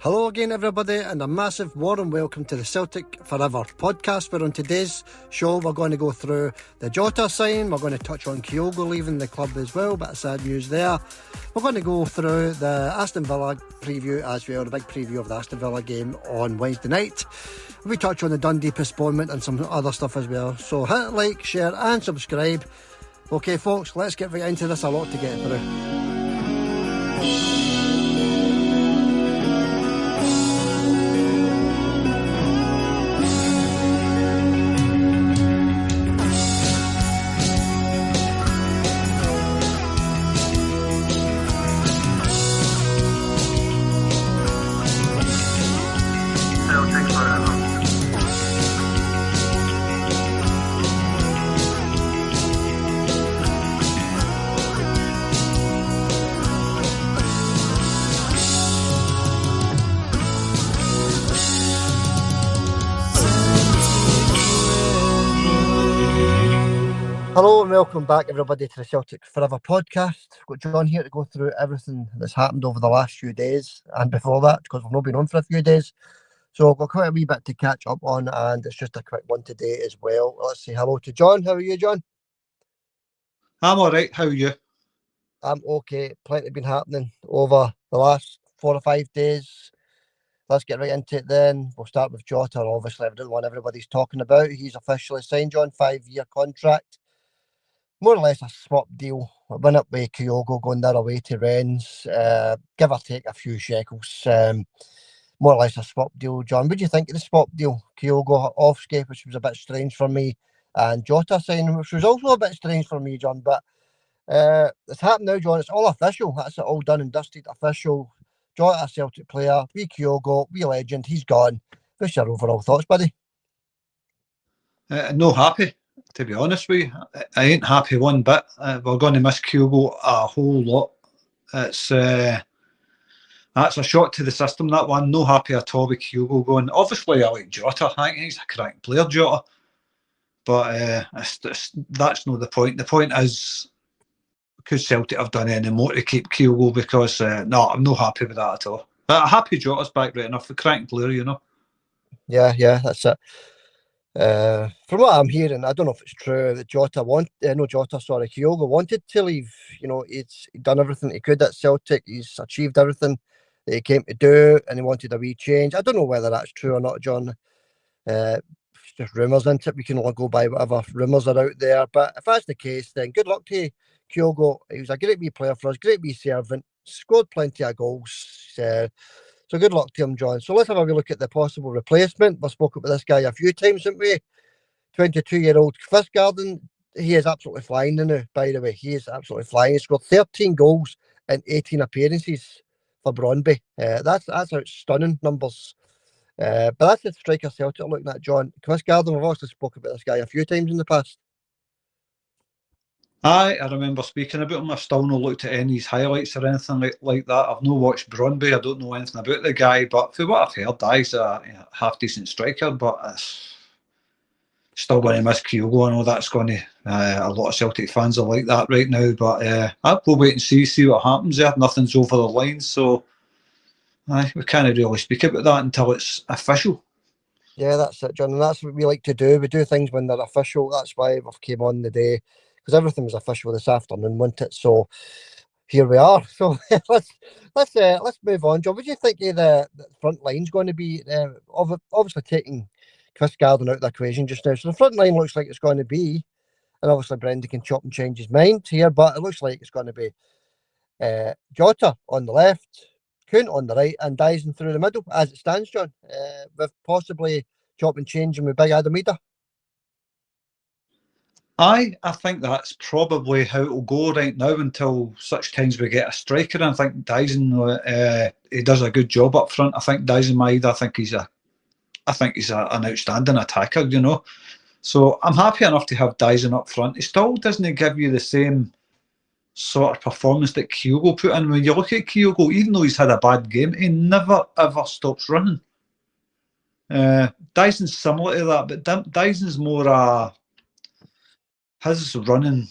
Hello again everybody, and a massive warm welcome to the Celtic Forever podcast, where on today's show we're going to go through the Jota sign, we're going to touch on Kyogo leaving the club as well, bit of sad news there. We're going to go through the Aston Villa preview as well, the big preview of the Aston Villa game on Wednesday night. We touch on the Dundee postponement and some other stuff as well, so hit like, share and subscribe. Okay folks, let's get right into this, a lot to get through. Hello and welcome back everybody to the Celtic Forever podcast. We've got John here to go through everything that's happened over the last few days and before that, because we've not been on for a few days. So we've got quite a wee bit to catch up on, and it's just a quick one today as well. Let's say hello to John. How are you, John? I'm alright, how are you? I'm okay. Plenty been happening over the last 4 or 5 days. Let's get right into it then. We'll start with Jota, obviously the one everybody's talking about. He's officially signed, John, 5-year contract. More or less a swap deal. Win up with Kyogo going there away to Rennes. Give or take a few shekels. More or less a swap deal, John. What do you think of the swap deal? Kyogo off-skate, which was a bit strange for me, and Jota signing, which was also a bit strange for me, John. But it's happened now, John. It's all official. That's it, all done and dusted. Official. Jota, a Celtic player. We Kyogo, we legend. He's gone. What's your overall thoughts, buddy? No happy, to be honest with you. I ain't happy one bit. We're going to miss Kyogo a whole lot. That's a shot to the system, that one. No happy at all with Kyogo going. Obviously, I like Jota. I think he's a cracking player, Jota. But that's not the point. The point is, could Celtic have done any more to keep Kyogo? Because, no, I'm not happy with that at all. But happy Jota's back right enough. A cracking player, you know. Yeah, that's it. From what I'm hearing, I don't know if it's true that Kyogo wanted to leave. You know, he'd done everything he could at Celtic. He's achieved everything that he came to do, and he wanted a wee change. I don't know whether that's true or not, John. It's just rumours, isn't it? We can only go by whatever rumours are out there. But if that's the case, then good luck to Kyogo. He was a great wee player for us, great wee servant, scored plenty of goals. So good luck to him, John. So let's have a wee look at the possible replacement. We've spoken about this guy a few times, haven't we? 22-year-old Kvistgaarden. He is absolutely flying now, by the way. He is absolutely flying. He scored 13 goals in 18 appearances for Brøndby. That's stunning numbers. But that's the striker Celtic looking at, John. Kvistgaarden, we've also spoken about this guy a few times in the past. I remember speaking about him. I've still not looked at any of his highlights or anything like that. I've not watched Brøndby. I don't know anything about the guy, but for what I've heard, he's a half-decent striker, but it's still going to miss Kyogo. I know that's going to... a lot of Celtic fans are like that right now, but I'll go wait and see what happens there. Nothing's over the line, so we can't really speak about that until it's official. Yeah, that's it, John, and that's what we like to do. We do things when they're official. That's why we've came on the day, because everything was official this afternoon, wasn't it? So here we are. So let's move on, John. What do you think the front line's going to be? Obviously taking Kvistgaarden out of the equation just now. So the front line looks like it's going to be, and obviously Brendan can chop and change his mind here, but it looks like it's going to be Jota on the left, Kuhn on the right, and Dyson through the middle as it stands, John. With possibly chop and changing with Big Adamida. I think that's probably how it'll go right now until such times we get a striker. And I think Dyson, he does a good job up front. I think Dyson Maeda, I think he's an outstanding attacker, you know. So I'm happy enough to have Dyson up front. He still doesn't give you the same sort of performance that Kyogo put in. When you look at Kyogo, even though he's had a bad game, he never ever stops running. Dyson's similar to that, but Dyson's more his running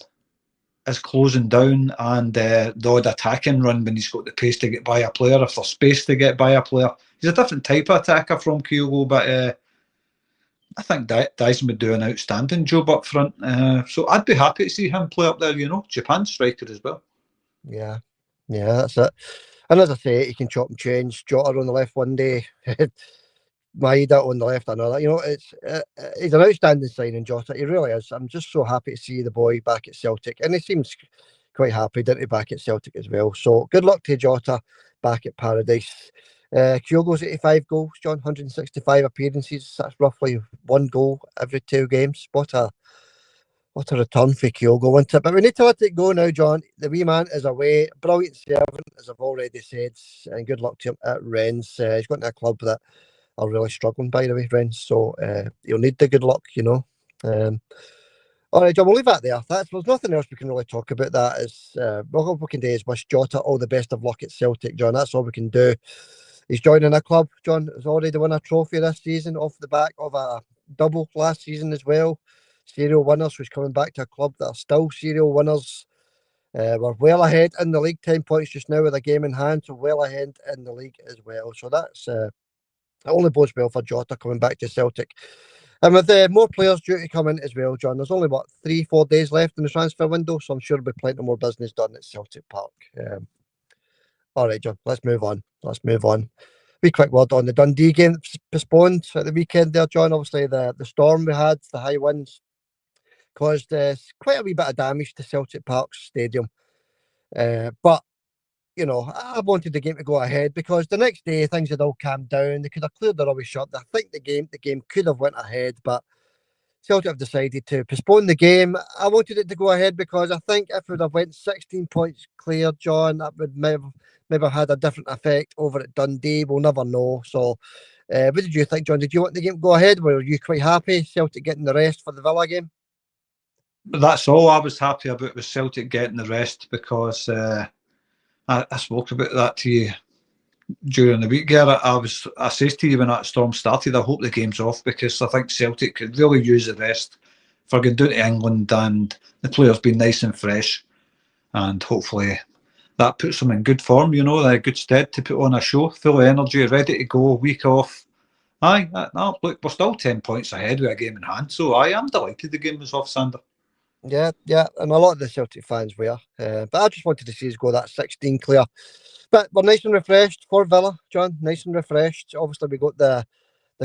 is closing down, and the odd attacking run when he's got the pace to get by a player, if there's space to get by a player. He's a different type of attacker from Kyogo, but I think Dyson would do an outstanding job up front. So I'd be happy to see him play up there, Japan striker as well. Yeah, that's it. And as I say, he can chop and change. Jota on the left one day, Maeda on the left another. He's an outstanding signing, Jota. He really is. I'm just so happy to see the boy back at Celtic, and he seems quite happy, didn't he, back at Celtic as well. So good luck to Jota back at Paradise. Kyogo's 85 goals, John, 165 appearances. That's roughly 1 goal every 2 games. What a return for Kyogo, wasn't it? But we need to let it go now, John. The wee man is away. Brilliant servant, as I've already said, and good luck to him at Rennes. He's got into a club that are really struggling, by the way, Rennes. So he'll need the good luck, All right, John, we'll leave that there. There's nothing else we can really talk about. That is, all we can do is wish Jota all the best of luck at Celtic, John. That's all we can do. He's joining a club, John, has already won a trophy this season off the back of a double last season as well. Serial winners, who's coming back to a club that are still serial winners. We're well ahead in the league, 10 points just now with a game in hand, so well ahead in the league as well. So that's it only bodes well for Jota coming back to Celtic. And with more players due to come in as well, John, there's only, 3-4 days left in the transfer window, so I'm sure there'll be plenty more business done at Celtic Park. All right, John, let's move on. Be quick word on the Dundee game postponed at the weekend there, John. Obviously, the storm we had, the high winds, caused quite a wee bit of damage to Celtic Park Stadium. But I wanted the game to go ahead because the next day things had all calmed down. They could have cleared the rubbish up. I think the game could have went ahead, but Celtic have decided to postpone the game. I wanted it to go ahead because I think if it would have went 16 points clear, John, that would maybe have had a different effect over at Dundee. We'll never know. So, what did you think, John? Did you want the game to go ahead? Were you quite happy Celtic getting the rest for the Villa game? That's all I was happy about, was Celtic getting the rest, because I spoke about that to you during the week, Gerrit. I said to you when that storm started, I hope the game's off, because I think Celtic could really use the rest for going down to England and the players being nice and fresh, and hopefully that puts them in good form, a good stead to put on a show, full of energy, ready to go, week off. No, look, we're still 10 points ahead with a game in hand, so I am delighted the game was off, Sander. Yeah, and a lot of the Celtic fans were. But I just wanted to see us go that 16 clear. But we're nice and refreshed for Villa, John. Nice and refreshed. Obviously, we got the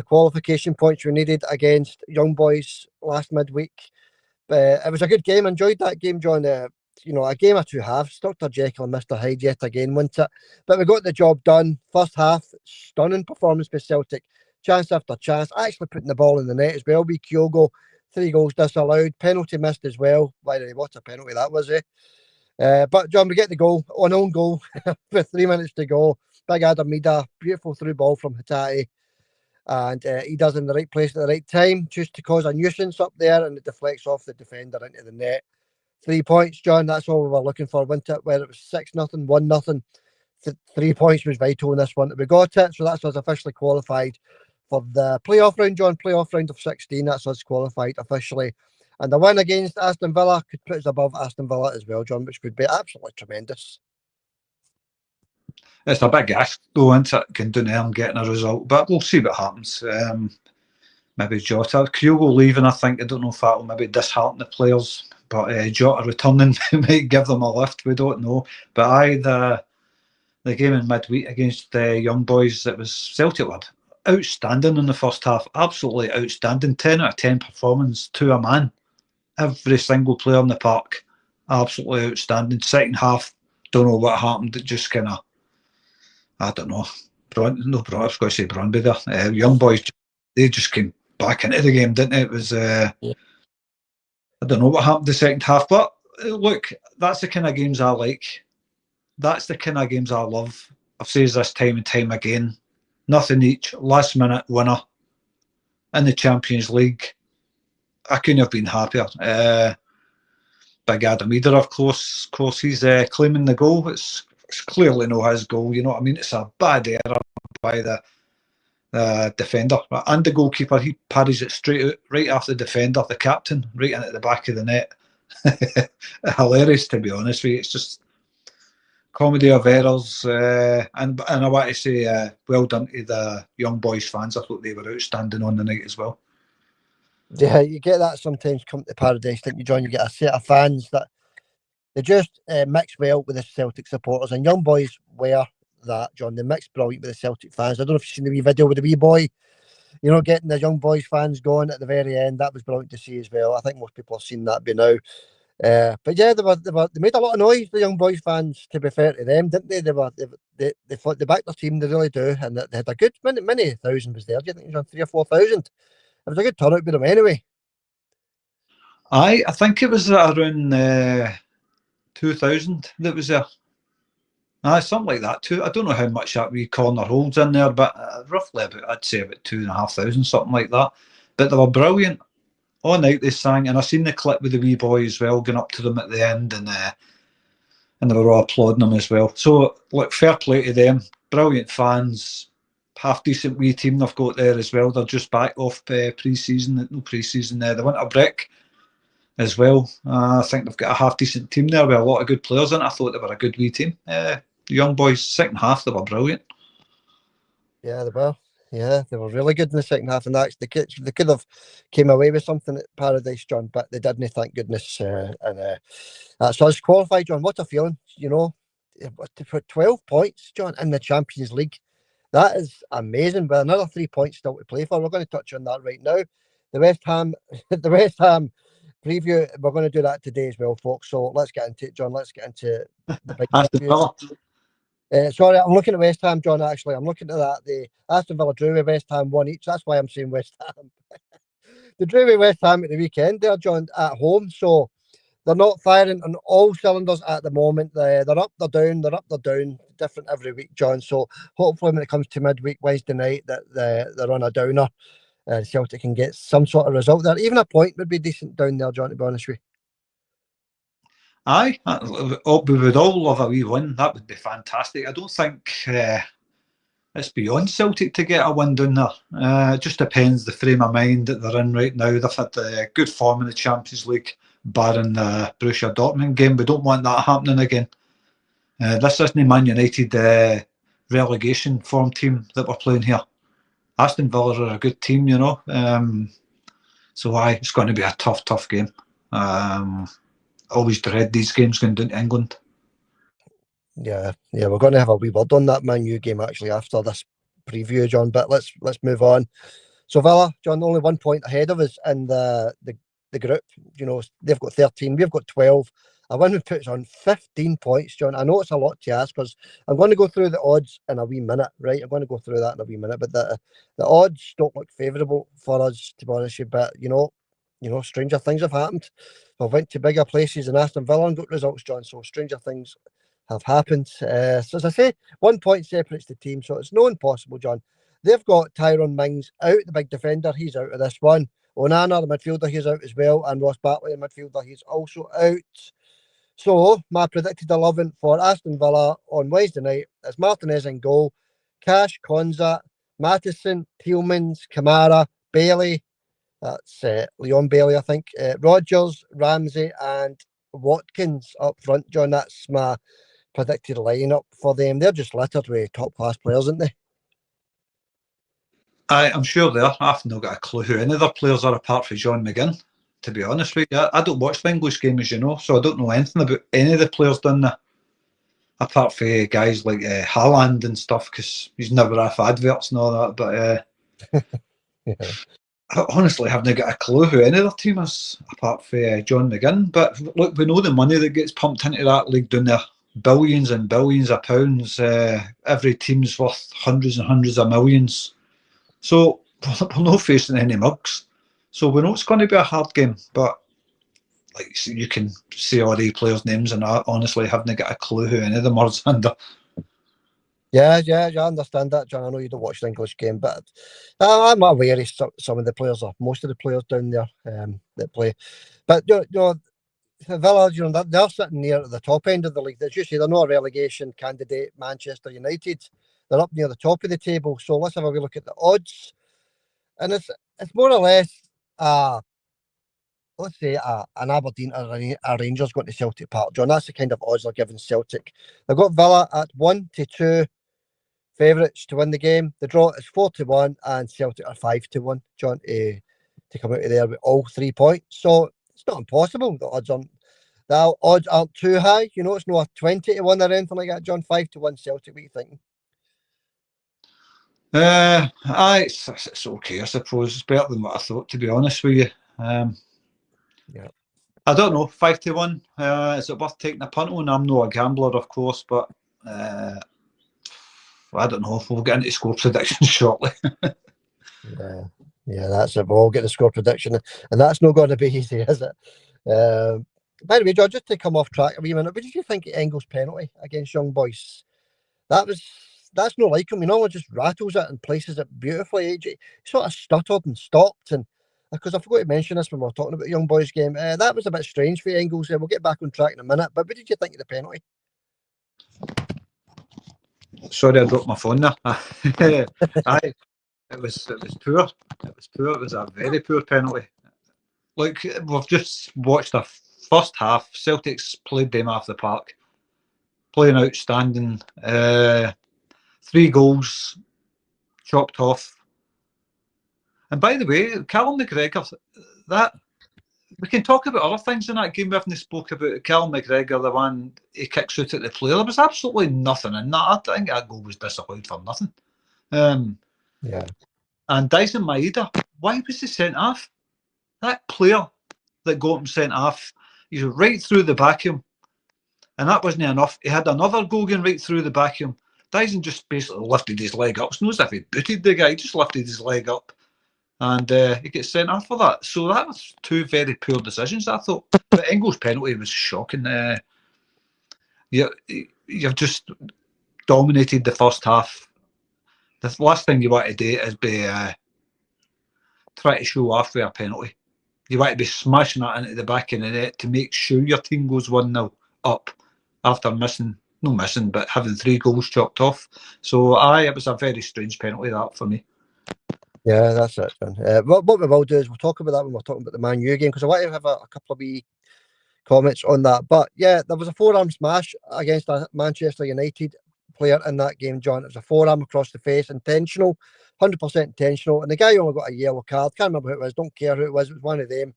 qualification points we needed against Young Boys last midweek. It was a good game. Enjoyed that game, John. A game of two halves. Dr. Jekyll and Mr. Hyde yet again, wasn't it? But we got the job done. First half, stunning performance by Celtic. Chance after chance. Actually putting the ball in the net as well. Be Kyogo. 3 goals disallowed. Penalty missed as well. By the way, what a penalty that was, eh? But John, we get the goal, on own goal, with 3 minutes to go. Big Adam Mida, beautiful through ball from Hatate. And he does in the right place at the right time, just to cause a nuisance up there, and it deflects off the defender into the net. 3 points, John, that's all we were looking for, wasn't it? Whether it was 6-0, 1-0, 3 points was vital in this one. We got it, so that's us officially qualified for the playoff round, John. Playoff round of 16, that's us qualified officially. And the win against Aston Villa could put us above Aston Villa as well, John, which would be absolutely tremendous. It's a big ask, though, isn't it, going down there and getting a result, but we'll see what happens. Maybe Jota. Kyogo leaving, I think, I don't know if that will maybe dishearten the players, but Jota returning might give them a lift, we don't know. But the game in midweek against the Young Boys, it was Celtic were outstanding in the first half, absolutely outstanding. 10 out of 10 performance to a man. Every single player in the park, absolutely outstanding. Second half, don't know what happened. It just kind of, I don't know. I was going to say Brøndby there. Young Boys, they just came back into the game, didn't they? It was, I don't know what happened the second half, but look, that's the kind of games I like. That's the kind of games I love. I've said this time and time again. Nothing each, last minute winner in the Champions League. I couldn't have been happier. Big Adam Eder, of course, he's claiming the goal. It's clearly not his goal, you know what I mean? It's a bad error by the defender. And the goalkeeper, he parries it straight out, right after the defender, the captain, right into the back of the net. hilarious, to be honest with you. It's just comedy of errors, and I want to say well done to the Young Boys fans. I thought they were outstanding on the night as well. Yeah, you get that sometimes come to Paradise, don't you, John? You get a set of fans that they just mix well with the Celtic supporters, and Young Boys wear that, John. They mix brilliant with the Celtic fans. I don't know if you've seen the wee video with the wee boy, getting the Young Boys fans going at the very end. That was brilliant to see as well. I think most people have seen that by now. But yeah, they made a lot of noise. The Young Boys fans, to be fair to them, didn't they? They fought, they backed their team. They really do, and they had a good many thousand was there. Do you think it was on 3 or 4,000? It was a good turnout with them anyway. I think it was around 2,000 that was there. Something like that too. I don't know how much that wee corner holds in there, but roughly about, I'd say about 2,500, something like that. But they were brilliant all night. They sang, and I seen the clip with the wee boy as well, going up to them at the end, and they were all applauding them as well. So, look, fair play to them. Brilliant fans. Half decent wee team they've got there as well. They're just back off pre-season, no pre-season there. They went a break as well. I think they've got a half decent team there with a lot of good players in it. I thought they were a good wee team. The Young Boys, second half, they were brilliant. Yeah, they were. Yeah, they were really good in the second half, and they could have came away with something at Paradise, John, but they didn't. Thank goodness. So it's qualified, John. What a feeling, to put 12 points, John, in the Champions League. That is amazing. But another 3 points still to play for. We're going to touch on that right now. The West Ham preview. We're going to do that today as well, folks. So let's get into it, John. Let's get into the big preview. Sorry, I'm looking at West Ham, John. Actually, I'm looking at that. The Aston Villa drew with West Ham 1 each. That's why I'm saying West Ham. They drew with West Ham at the weekend. They're, John, at home, so they're not firing on all cylinders at the moment. They're up, they're down. They're up, they're down. Different every week, John. So hopefully, when it comes to midweek Wednesday night, that they're on a downer. Celtic can get some sort of result there. Even a point would be decent down there, John. To be honest with you. Aye, we would all love a wee win. That would be fantastic. I don't think it's beyond Celtic to get a win down there. It just depends the frame of mind that they're in right now. They've had good form in the Champions League, barring the Borussia Dortmund game. We don't want that happening again. This isn't Man United relegation form team that we're playing here. Aston Villa are a good team, so it's going to be a tough game. Always dread these games going down to England. Yeah, we're going to have a wee word on that Man U game actually after this preview, John. But let's move on. So Villa, John, only 1 point ahead of us in the group. They've got 13, we've got 12. A win would put us on 15 points, John. I know it's a lot to ask because I'm going to go through the odds in a wee minute, right? I'm going to go through that in a wee minute, but the odds don't look favourable for us, to be honest with you. But stranger things have happened. We've went to bigger places in Aston Villa and got results, John. So stranger things have happened. So as I say, 1 point separates the team, so it's no impossible, John. They've got Tyrone Mings out, the big defender. He's out of this one. Onana, the midfielder, he's out as well. And Ross Bartley, the midfielder, he's also out. So my predicted 11 for Aston Villa on Wednesday night is Martinez in goal, Cash, Konza, Mattison, Tielemans, Kamara, Bailey. That's Leon Bailey, I think. Rodgers, Ramsey, and Watkins up front, John. That's my predicted lineup for them. They're just littered with top class players, aren't they? I'm sure they are. I've not got a clue who any other players are apart from John McGinn, to be honest with you. I don't watch the English game, as you know, so I don't know anything about any of the players down there, apart from guys like Haaland and stuff, because he's never off adverts and all that. But Yeah. I honestly haven't got a clue who any other team is apart from John McGinn. But look, we know the money that gets pumped into that league down there. Billions and billions of pounds. Every team's worth hundreds and hundreds of millions. So we're not facing any mugs. So we know it's going to be a hard game. But like you can see all the players' names, and I honestly haven't got a clue who any of them are under. Yeah, I understand that, John. I know you don't watch the English game, but I'm aware of some of the players, or most of the players down there that play. But Villa, they're sitting near the top end of the league. As you say, they're not a relegation candidate. Manchester United, they're up near the top of the table. So let's have a wee look at the odds, and it's more or less let's say an Aberdeen or a Rangers going to Celtic Park, John. That's the kind of odds they're giving Celtic. They've got Villa at 1-2 favourites to win the game. The draw is 4-1, and Celtic are 5-1, John, to come out of there with all 3 points. So it's not impossible. The odds aren't too high. You know, it's not a 20-1 or anything like that, John. 5-1 Celtic. What are you thinking? It's okay, I suppose. It's better than what I thought, to be honest with you. Yeah. I don't know, 5-1. Is it worth taking a punt on? I'm not a gambler, of course, but I don't know if we'll get into score predictions shortly. Yeah, that's it. We'll all get the score prediction, and that's not going to be easy, is it? By the way, John, just to come off track a wee minute, what did you think of Engels' penalty against Young Boys? That's not like him. He normally just rattles it and places it beautifully. He sort of stuttered and stopped, and because I forgot to mention this when we were talking about the Young Boys game, that was a bit strange for Engels. We'll get back on track in a minute. But what did you think of the penalty? Sorry, I dropped my phone there. It was poor. It was poor. It was a very poor penalty. Like, we've just watched the first half. Celtic's played them off the park, playing outstanding. 3 goals chopped off. And by the way, Callum McGregor, that we can talk about other things in that game. We haven't spoke about Callum McGregor, the one he kicks out at the player. There was absolutely nothing in that. I think that goal was disallowed for nothing. Yeah. And Dyson Maeda, why was he sent off? That player that got him sent off, he's right through the back of him. And that wasn't enough. He had another goal going right through the back of him. Dyson just basically lifted his leg up. It's not as if he booted the guy, he just lifted his leg up. And he gets sent off for that. So that was 2 very poor decisions, I thought. But Engels' penalty was shocking. You've just dominated the first half. The last thing you want to do is be try to show off with a penalty. You want to be smashing that into the back of the net to make sure your team goes 1-0 up after but having 3 goals chopped off. So it was a very strange penalty, that, for me. Yeah, that's it, John. What we will do is we'll talk about that when we're talking about the Man U game, because I want to have a couple of wee comments on that. But yeah, there was a forearm smash against a Manchester United player in that game, John. It was a forearm across the face, intentional, 100% intentional. And the guy only got a yellow card. Can't remember who it was. Don't care who it was. It was one of them.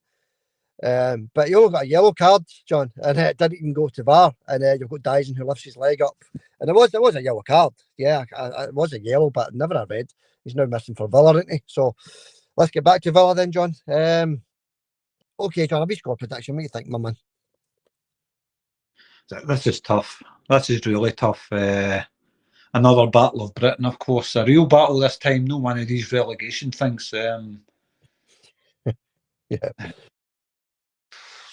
But he only got a yellow card, John, and it didn't even go to VAR. And you've got Dyson who lifts his leg up, and it was a yellow card. Yeah, it was a yellow, but never a red. He's now missing for Villa, isn't he? So let's get back to Villa then, John. Okay, John, a wee score prediction. What do you think, my man? This is tough. This is really tough. Another battle of Britain, of course. A real battle this time, not one of these relegation things. Yeah. It's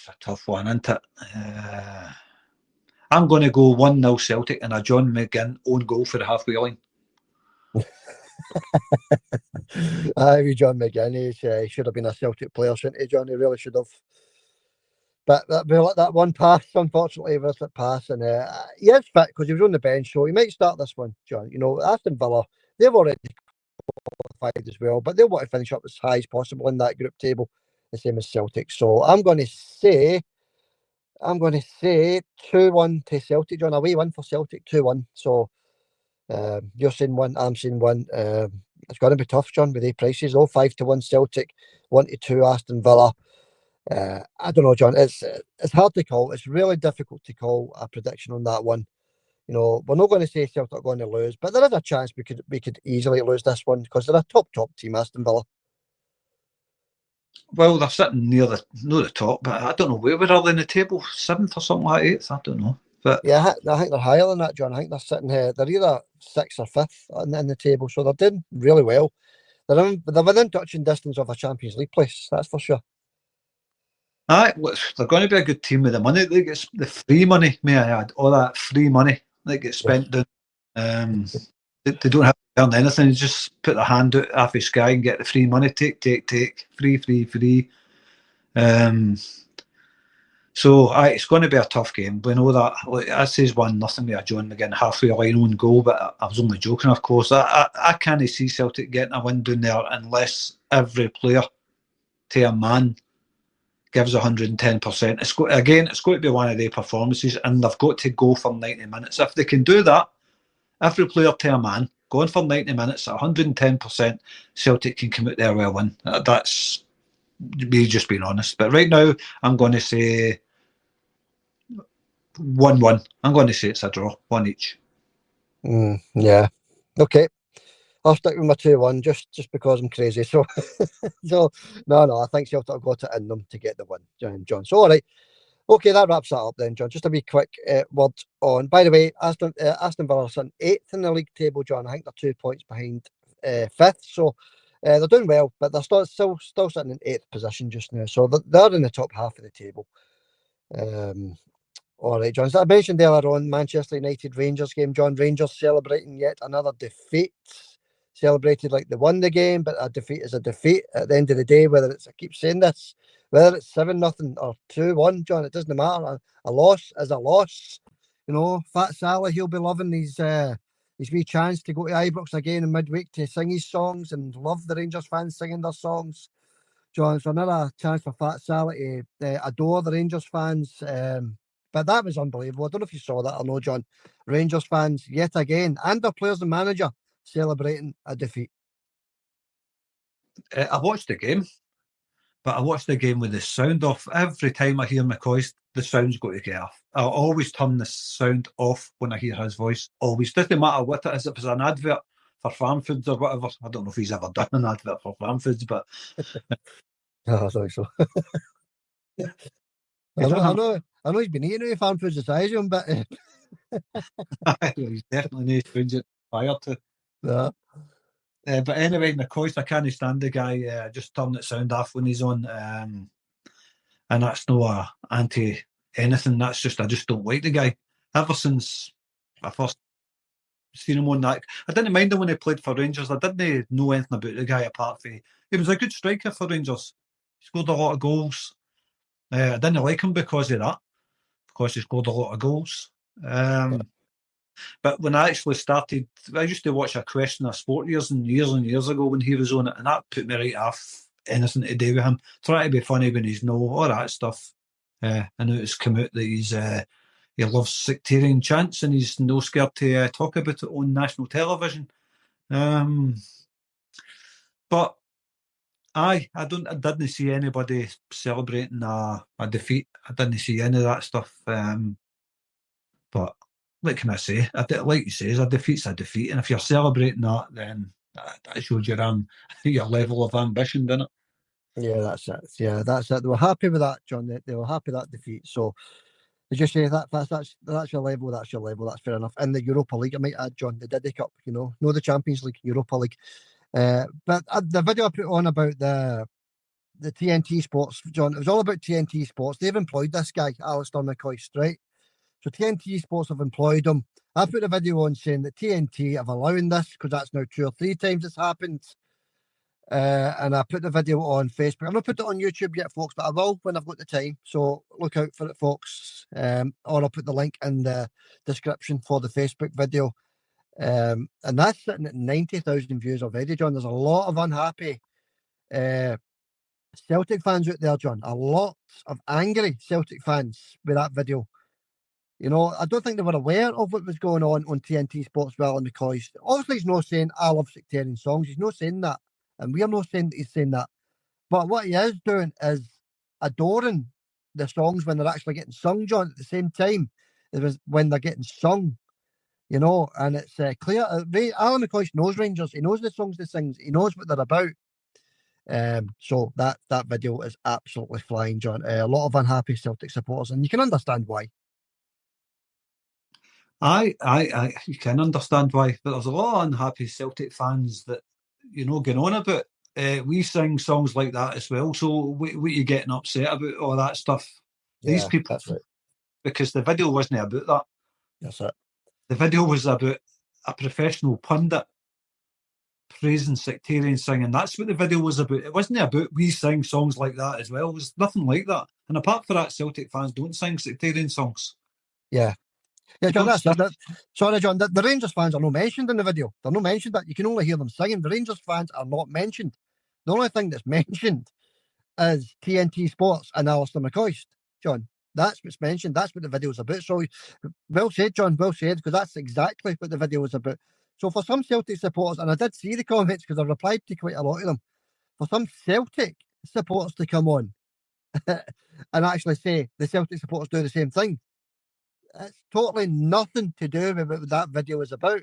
a tough one, isn't it? I'm going to go 1-0 Celtic and a John McGinn own goal for the halfway line. John McGinn, he should have been a Celtic player, shouldn't he, John? He really should have. But that one pass, unfortunately, was that pass, and he is fit because he was on the bench, so he might start this one, John. You know, Aston Villa, they've already qualified as well, but they want to finish up as high as possible in that group table, the same as Celtic. So I'm going to say 2-1 to Celtic, John. Away win for Celtic, 2-1. So you're saying 1, I'm saying 1. It's going to be tough, John, with the prices. 5-1 Celtic, 1-2 Aston Villa. I don't know, John. It's hard to call. It's really difficult to call a prediction on that one. You know, we're not going to say Celtic are going to lose, but there is a chance we could easily lose this one because they're a top team, Aston Villa. Well, they're sitting near the top, but I don't know where we're in the table, 7th or something like 8th. I don't know. But yeah, I think they're higher than that, John. I think they're sitting here. They're either 6th or 5th in the table, so they're doing really well. They're within touching distance of a Champions League place, that's for sure. They're going to be a good team with the money. They get the free money, may I add, all that free money that gets spent down. They don't have to earn anything. They just put their hand out half the sky and get the free money. Take. Free. So it's going to be a tough game. We know that. Like, I says 1-0 with a John McGinn halfway line own goal, but I was only joking, of course. I can't see Celtic getting a win down there unless every player to a man gives 110%. It's got to be one of their performances, and they've got to go for 90 minutes. If they can do that, every player to a man, going for 90 minutes at 110%, Celtic can come out there with a win. That's me just being honest. But right now, I'm going to say 1-1. I'm going to say it's a draw, one each. Yeah. Okay. I'll stick with my 2-1 just because I'm crazy. So, no, I think Celtic have got it in them to get the win, John. So, all right. Okay, that wraps that up then, John. Just a wee quick word on. By the way, Aston Villa are 8th in the league table, John. I think they're 2 points behind 5th. So they're doing well, but they're still sitting in 8th position just now. So they're in the top half of the table. All right, John. So I mentioned earlier on Manchester United Rangers game, John. Rangers celebrating yet another defeat. Celebrated like they won the game, but a defeat is a defeat at the end of the day. Whether it's, I keep saying this, whether it's 7-0 or 2-1, John, it doesn't matter. A loss is a loss. You know, Fat Salah, he'll be loving his wee chance to go to Ibrox again in midweek to sing his songs and love the Rangers fans singing their songs. John, so another chance for Fat Salah to adore the Rangers fans. But that was unbelievable. I don't know if you saw that or no, John. Rangers fans, yet again, and their players and manager celebrating a defeat. I watched the game, but I watched the game with the sound off. Every time I hear McCoy's, the sound's got to get off. I always turn the sound off when I hear his voice. Always. Doesn't matter what it is. If it's an advert for farm foods or whatever. I don't know if he's ever done an advert for farm foods, but I think so. I know he's been eating with farm foods beside him, but he's definitely needs food to fire to. yeah. But anyway, McCoy, I can't stand the guy. Just turn the sound off when he's on, and that's no anti anything. That's just I just don't like the guy. Ever since I first seen him on that, I didn't mind him when he played for Rangers. I didn't know anything about the guy apart from he was a good striker for Rangers. He scored a lot of goals. I didn't like him because of that, because he scored a lot of goals. But when I actually started, I used to watch A Question of Sport years and years ago when he was on it, and that put me right off anything to do with him. Trying to be funny when he's no, all that stuff. I know it's come out that he loves sectarian chants and he's no scared to talk about it on national television. But I didn't see anybody celebrating a defeat. I didn't see any of that stuff. But what can I say? Like you say, a defeat's a defeat, and if you're celebrating that, then that shows your level of ambition, doesn't it? Yeah, that's it. Yeah, that's it. They were happy with that, John. They were happy with that defeat. So as you say, that's your level. That's your level. That's fair enough. In the Europa League, I might add, John, the Diddy Cup. No the Champions League, Europa League. But the video I put on about the TNT Sports, John, it was all about TNT Sports. They've employed this guy, Alistair McCoist, right? So TNT Sports have employed him. I put a video on saying that TNT have allowed this because that's now 2 or 3 times it's happened. And I put the video on Facebook. I've not put it on YouTube yet, folks, but I will when I've got the time. So look out for it, folks. Or I'll put the link in the description for the Facebook video. And that's sitting at 90,000 views already, John. There's a lot of unhappy Celtic fans out there, John. A lot of angry Celtic fans with that video. You know, I don't think they were aware of what was going on TNT Sports well, because obviously he's not saying I love sectarian songs. He's not saying that. And we're not saying that he's saying that. But what he is doing is adoring the songs when they're actually getting sung, John, at the same time as when they're getting sung. You know, and it's clear. Alan McCoist knows Rangers. He knows the songs they sing. He knows what they're about. So that video is absolutely flying, John. A lot of unhappy Celtic supporters, and you can understand why. You can understand why, but there's a lot of unhappy Celtic fans that get on about. We sing songs like that as well. So what you getting upset about all that stuff? Yeah, these people, that's right. Because the video wasn't about that. That's it. The video was about a professional pundit praising sectarian singing. That's what the video was about. It wasn't about we sing songs like that as well. It was nothing like that. And apart from that, Celtic fans don't sing sectarian songs. Yeah, John, sorry, John, the Rangers fans are not mentioned in the video. They're not mentioned that. You can only hear them singing. The Rangers fans are not mentioned. The only thing that's mentioned as TNT Sports and Alistair McCoist, John. That's what's mentioned. That's what the video was about. So, well said, John. Well said, because that's exactly what the video was about. So, for some Celtic supporters, and I did see the comments because I replied to quite a lot of them, for some Celtic supporters to come on and actually say the Celtic supporters do the same thing, it's totally nothing to do with what that video is about.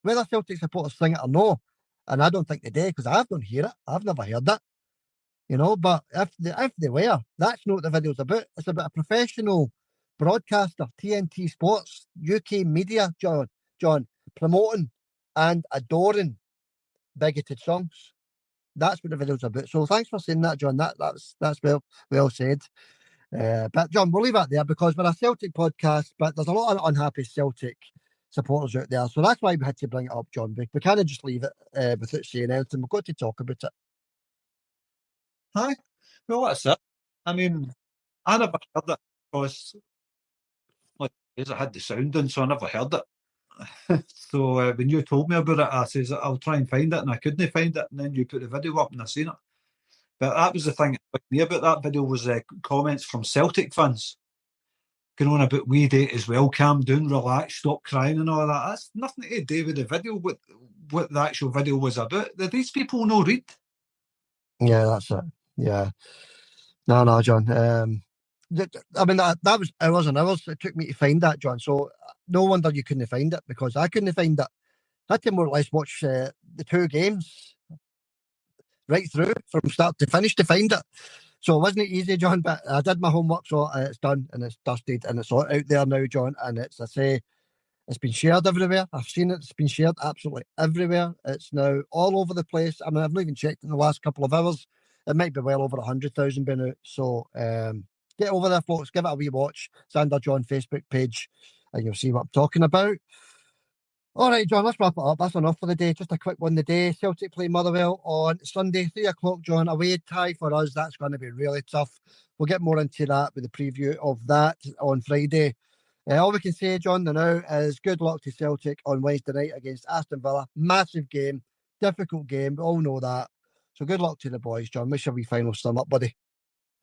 Whether Celtic supporters sing it or no, and I don't think they do because I don't hear it. I've never heard that. But if they were, that's not what the video's about. It's about a professional broadcaster, TNT Sports, UK media, John, promoting and adoring bigoted songs. That's what the video's about. So thanks for saying that, John. That's well said. But John, we'll leave it there because we're a Celtic podcast, but there's a lot of unhappy Celtic supporters out there. So that's why we had to bring it up, John. We can't just leave it without saying anything. We've got to talk about it. Hi. Well, that's it. I mean, I never heard it because, like, I had the sound in, so I never heard it. So when you told me about it, I says I'll try and find it, and I couldn't find it. And then you put the video up, and I seen it. But that was the thing with me about that video was comments from Celtic fans going on about we date as well, calm down, relax, stop crying, and all that. That's nothing to do with the video. What the actual video was about. These people no read. Yeah, that's it. Yeah. No, John. I mean, that was hours and hours it took me to find that, John. So no wonder you couldn't find it because I couldn't find it. I had to more or less watch the two games right through from start to finish to find it. So it wasn't easy, John, but I did my homework, so it's done and it's dusted and it's out there now, John. And I say, it's been shared everywhere. I've seen it. It's been shared absolutely everywhere. It's now all over the place. I mean, I've not even checked in the last couple of hours. It might be well over 100,000 been out. So get over there, folks. Give it a wee watch. It's under John Facebook page and you'll see what I'm talking about. All right, John, let's wrap it up. That's enough for the day. Just a quick one today. Celtic play Motherwell on Sunday, 3 o'clock, John. Away tie for us. That's going to be really tough. We'll get more into that with the preview of that on Friday. All we can say, John, now is good luck to Celtic on Wednesday night against Aston Villa. Massive game, difficult game. We all know that. So good luck to the boys, John. Wish a wee final sum up, buddy.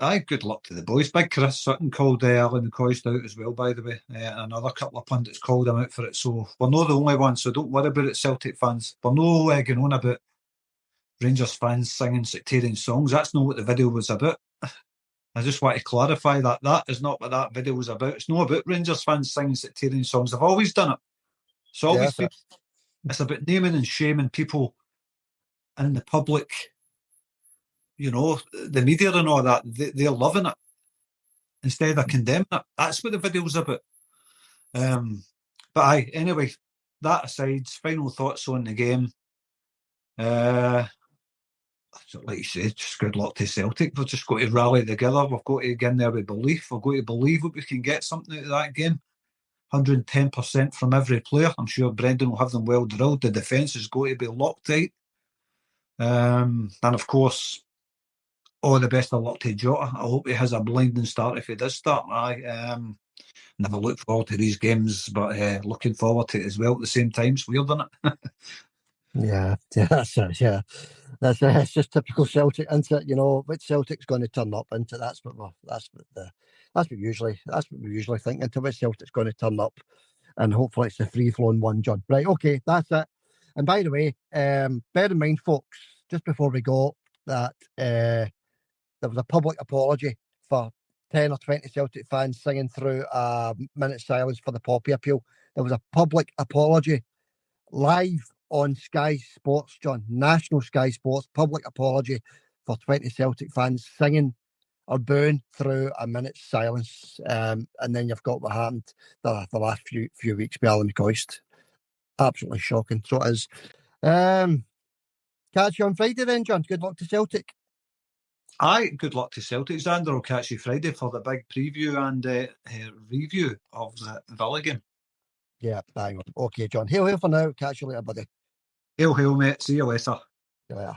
Aye, good luck to the boys. Big Chris Sutton called Alan McCoist out as well, by the way. And another couple of pundits called him out for it. So we're not the only ones, so don't worry about it, Celtic fans. We're not going on about Rangers fans singing sectarian songs. That's not what the video was about. I just want to clarify that that is not what that video was about. It's not about Rangers fans singing sectarian songs. They've always done it. It's always been. It's about naming and shaming people in the public, the media and all that. They're loving it instead of condemning it. That's what the video's about. But aye, anyway, that aside, final thoughts on the game. Like you said, just good luck to Celtic. We've just got to rally together. We've got to get in there with belief. We've got to believe that we can get something out of that game. 110% from every player. I'm sure Brendan will have them well drilled. The defence has got to be locked tight. And of course, all the best of luck to Jota. I hope he has a blinding start if he does start. Never look forward to these games, but looking forward to it as well at the same time. It's weird, isn't it? Yeah, that's it. Yeah, it's just typical Celtic, isn't it? Which Celtic's going to turn up into. That's what we usually think into which Celtic's going to turn up, and hopefully it's a free flowing one, John. Right, okay, that's it. And by the way, bear in mind, folks, just before we go, that there was a public apology for 10 or 20 Celtic fans singing through a minute's silence for the Poppy appeal. There was a public apology live on Sky Sports, John, national Sky Sports, public apology for 20 Celtic fans singing or booing through a minute's silence. And then you've got what happened the last few weeks with Alan McCoist. Absolutely shocking. So it is. Catch you on Friday then, John. Good luck to Celtic. Aye, good luck to Celtic. Xander will catch you Friday for the big preview and review of the Villa game. Yeah, bang on. Okay, John. Hail for now. Catch you later, buddy. Hail, mate. See you later. See you later.